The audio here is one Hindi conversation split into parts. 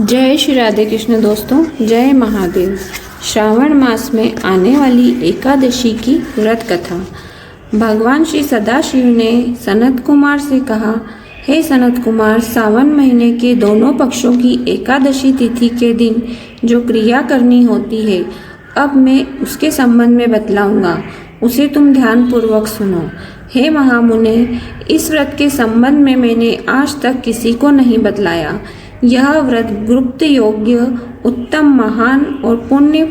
जय श्री राधे कृष्ण दोस्तों, जय महादेव। श्रावण मास में आने वाली एकादशी की व्रत कथा। भगवान श्री सदाशिव ने सनत कुमार से कहा, हे सनत कुमार, सावन महीने के दोनों पक्षों की एकादशी तिथि के दिन जो क्रिया करनी होती है, अब मैं उसके संबंध में बतलाऊंगा, उसे तुम ध्यान पूर्वक सुनो। हे महामुने, इस व्रत के संबंध में मैंने आज तक किसी को नहीं बतलाया। यह व्रत गुप्त योग्य, उत्तम, महान और पुण्य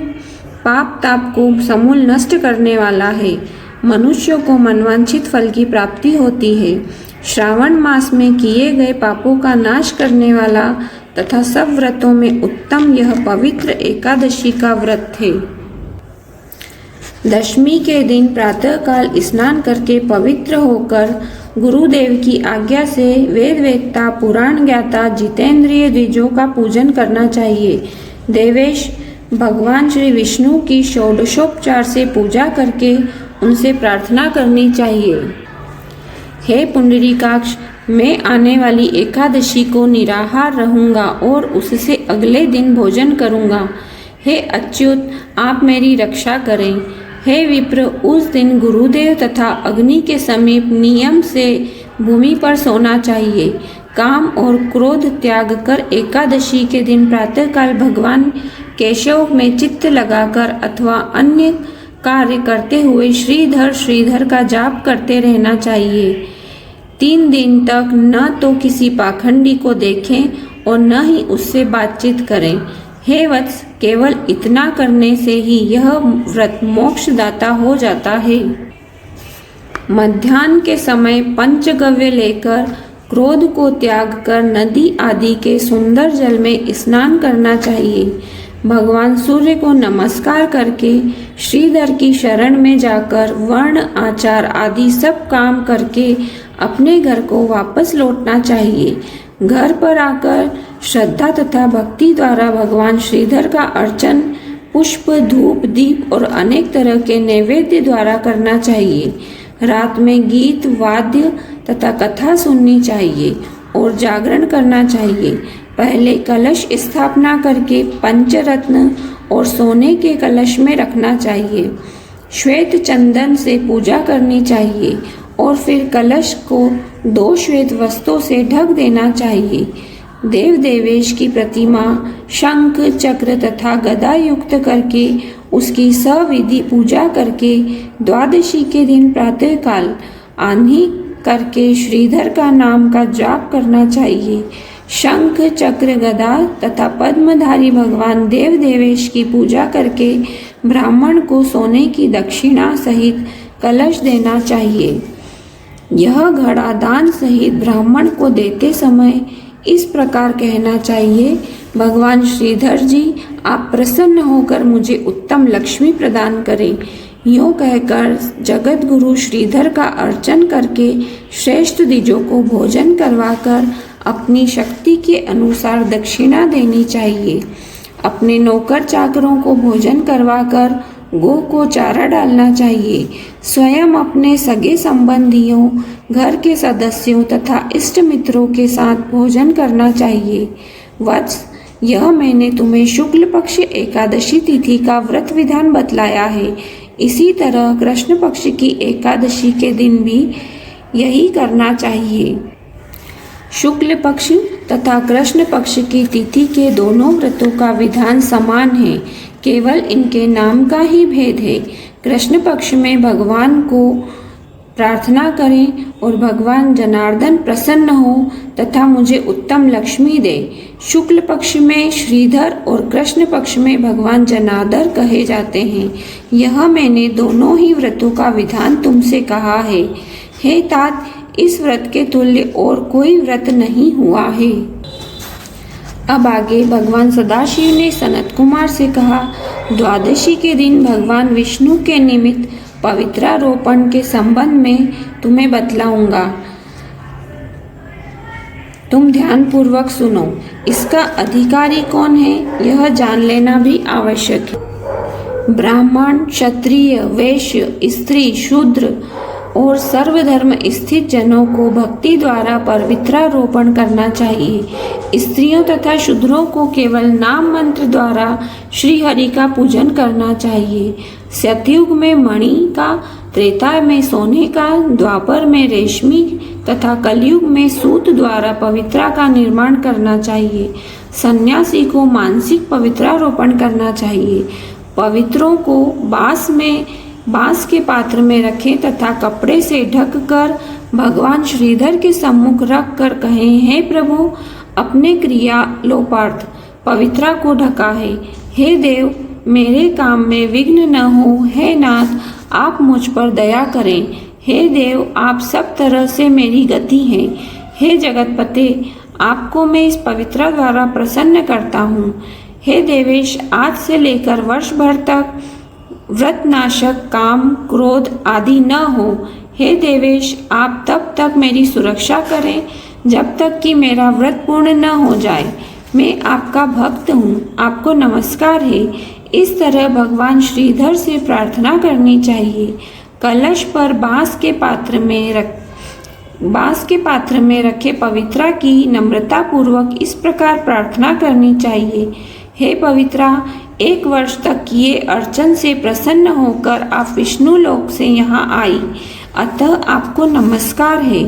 पाप ताप को समूल नष्ट करने वाला है। मनुष्यों को मनवांछित फल की प्राप्ति होती है। श्रावण मास में किए गए पापों का नाश करने वाला तथा सब व्रतों में उत्तम यह पवित्र एकादशी का व्रत है। दशमी के दिन प्रातःकाल स्नान करके पवित्र होकर गुरुदेव की आज्ञा से वेद वेत्ता, पुराण ज्ञाता, जितेंद्रिय द्विजों का पूजन करना चाहिए। देवेश, भगवान श्री विष्णु की षोडशोपचार से पूजा करके उनसे प्रार्थना करनी चाहिए। हे पुंडरीकाक्ष, मैं आने वाली एकादशी को निराहार रहूंगा और उससे अगले दिन भोजन करूंगा। हे अच्युत, आप मेरी रक्षा करें। हे विप्र, उस दिन गुरुदेव तथा अग्नि के समीप नियम से भूमि पर सोना चाहिए। काम और क्रोध त्याग कर एकादशी के दिन प्रातःकाल भगवान केशव में चित्त लगाकर अथवा अन्य कार्य करते हुए श्रीधर श्रीधर का जाप करते रहना चाहिए। 3 दिन तक न तो किसी पाखंडी को देखें और न ही उससे बातचीत करें। हे वत्स, केवल इतना करने से ही यह व्रत मोक्षदाता हो जाता है। मध्याह्न के समय पंचगव्य लेकर क्रोध को त्याग कर नदी आदि के सुंदर जल में स्नान करना चाहिए। भगवान सूर्य को नमस्कार करके श्रीधर की शरण में जाकर वर्ण आचार आदि सब काम करके अपने घर को वापस लौटना चाहिए। घर पर आकर श्रद्धा तथा भक्ति द्वारा भगवान श्रीधर का अर्चन पुष्प, धूप, दीप और अनेक तरह के नैवेद्य द्वारा करना चाहिए। रात में गीत, वाद्य तथा कथा सुननी चाहिए और जागरण करना चाहिए। पहले कलश स्थापना करके पंचरत्न और सोने के कलश में रखना चाहिए। श्वेत चंदन से पूजा करनी चाहिए और फिर कलश को 2 श्वेत वस्त्रों से ढक देना चाहिए। देव देवेश की प्रतिमा शंख, चक्र तथा गदा युक्त करके उसकी सविधि पूजा करके द्वादशी के दिन प्रातःकाल आह्नि करके श्रीधर का नाम का जाप करना चाहिए। शंख, चक्र, गदा तथा पद्मधारी भगवान देव देवेश की पूजा करके ब्राह्मण को सोने की दक्षिणा सहित कलश देना चाहिए। यह घड़ा दान सहित ब्राह्मण को देते समय इस प्रकार कहना चाहिए, भगवान श्रीधर जी, आप प्रसन्न होकर मुझे उत्तम लक्ष्मी प्रदान करें। यूँ कहकर जगत गुरु श्रीधर का अर्चन करके श्रेष्ठ द्विजों को भोजन करवाकर अपनी शक्ति के अनुसार दक्षिणा देनी चाहिए। अपने नौकर चाकरों को भोजन करवाकर गौ को चारा डालना चाहिए। स्वयं अपने सगे संबंधियों, घर के सदस्यों तथा इष्ट मित्रों के साथ भोजन करना चाहिए। वत्स, यह मैंने तुम्हें शुक्ल पक्ष एकादशी तिथि का व्रत विधान बतलाया है। इसी तरह कृष्ण पक्ष की एकादशी के दिन भी यही करना चाहिए। शुक्ल पक्ष तथा कृष्ण पक्ष की तिथि के दोनों व्रतों का विधान समान है, केवल इनके नाम का ही भेद है। कृष्ण पक्ष में भगवान को प्रार्थना करें और भगवान जनार्दन प्रसन्न हो तथा मुझे उत्तम लक्ष्मी दे। शुक्ल पक्ष में श्रीधर और कृष्ण पक्ष में भगवान जनार्दन कहे जाते हैं। यह मैंने दोनों ही व्रतों का विधान तुमसे कहा है। हे तात, इस व्रत के तुल्य और कोई व्रत नहीं हुआ है। अब आगे भगवान सदाशिव ने सनत कुमार से कहा, द्वादशी के दिन भगवान विष्णु के निमित्त पवित्रारोपण के संबंध में तुम्हें बतलाऊंगा, तुम ध्यान पूर्वक सुनो। इसका अधिकारी कौन है, यह जान लेना भी आवश्यक है। ब्राह्मण, क्षत्रिय, वैश्य, स्त्री, शूद्र और सर्वधर्म स्थित जनों को भक्ति द्वारा पवित्रारोपण करना चाहिए। स्त्रियों तथा शूद्रों को केवल नाम मंत्र द्वारा श्री हरि का पूजन करना चाहिए। सतयुग में मणि का, त्रेता में सोने का, द्वापर में रेशमी तथा कलयुग में सूत द्वारा पवित्रा का निर्माण करना चाहिए। सन्यासी को मानसिक पवित्रारोपण करना चाहिए। पवित्रों को बांस के पात्र में रखें तथा कपड़े से ढककर भगवान श्रीधर के सम्मुख रख कर कहें, हे प्रभु, अपने क्रिया लोपार्थ पवित्रा को ढका है। हे देव, मेरे काम में विघ्न न हो। हे नाथ, आप मुझ पर दया करें। हे देव, आप सब तरह से मेरी गति हैं। हे जगतपते, आपको मैं इस पवित्रा द्वारा प्रसन्न करता हूँ। हे देवेश, आज से लेकर वर्ष भर तक व्रतनाशक काम, क्रोध आदि न हो। हे देवेश, आप तब तक मेरी सुरक्षा करें जब तक कि मेरा व्रत पूर्ण न हो जाए। मैं आपका भक्त हूँ, आपको नमस्कार है। इस तरह भगवान श्रीधर से प्रार्थना करनी चाहिए। कलश पर बांस के पात्र में रखे पवित्रा की नम्रता पूर्वक इस प्रकार प्रार्थना करनी चाहिए, हे पवित्रा, 1 वर्ष तक किए अर्चन से प्रसन्न होकर आप विष्णु लोक से यहाँ आई, अतः आपको नमस्कार है।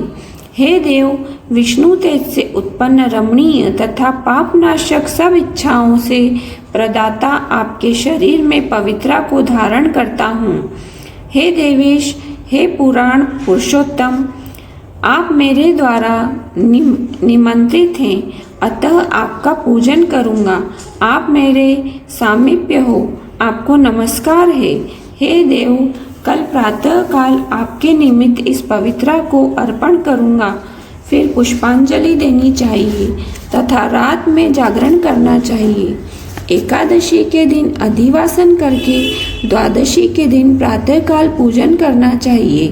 हे देव, विष्णु तेज से उत्पन्न रमणीय तथा पापनाशक सब इच्छाओं से प्रदाता आपके शरीर में पवित्रा को धारण करता हूँ। हे देवेश, हे पुराण पुरुषोत्तम, आप मेरे द्वारा निमंत्रित हैं, अतः आपका पूजन करूँगा। आप मेरे सामीप्य हो, आपको नमस्कार है। हे देव, कल प्रातः काल आपके निमित्त इस पवित्रा को अर्पण करूँगा। फिर पुष्पांजलि देनी चाहिए तथा रात में जागरण करना चाहिए। एकादशी के दिन अधिवासन करके द्वादशी के दिन प्रातःकाल पूजन करना चाहिए।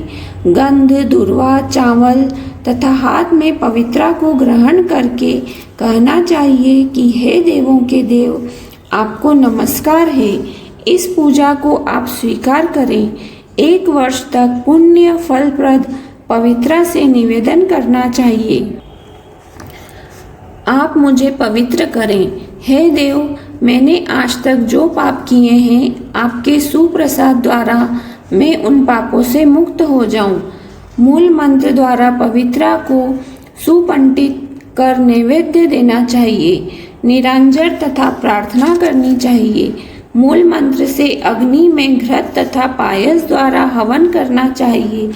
गंध, दुर्वा, चावल तथा हाथ में पवित्रा को ग्रहण करके कहना चाहिए कि हे देवों के देव, आपको नमस्कार है। इस पूजा को आप स्वीकार करें। 1 वर्ष तक पुण्य फलप्रद पवित्रा से निवेदन करना चाहिए। आप मुझे पवित्र करें। हे देव, मैंने आज तक जो पाप किए हैं, आपके सुप्रसाद द्वारा मैं उन पापों से मुक्त हो जाऊं। मूल मंत्र द्वारा पवित्रा को सुपंडित कर नैवेद्य देना चाहिए। निरांजन तथा प्रार्थना करनी चाहिए। मूल मंत्र से अग्नि में घृत तथा पायस द्वारा हवन करना चाहिए।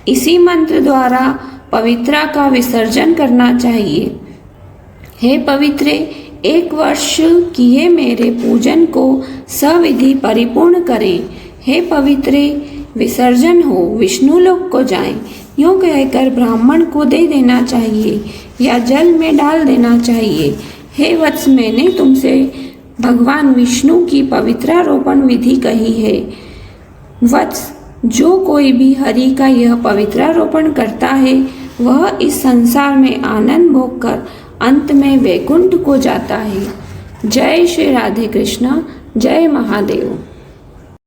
इसी मंत्र द्वारा पवित्रा का विसर्जन करना चाहिए। हे पवित्रे, 1 वर्ष किए मेरे पूजन को सविधि परिपूर्ण करें। हे पवित्रे, विसर्जन हो, विष्णु लोक को जाएं। यूँ कहकर ब्राह्मण को दे देना चाहिए या जल में डाल देना चाहिए। हे वत्स, मैंने तुमसे भगवान विष्णु की पवित्रारोपण विधि कही है। वत्स, जो कोई भी हरि का यह पवित्रारोपण करता है, वह इस संसार में आनंद भोग कर अंत में वैकुंठ को जाता है। जय श्री राधे कृष्ण, जय महादेव।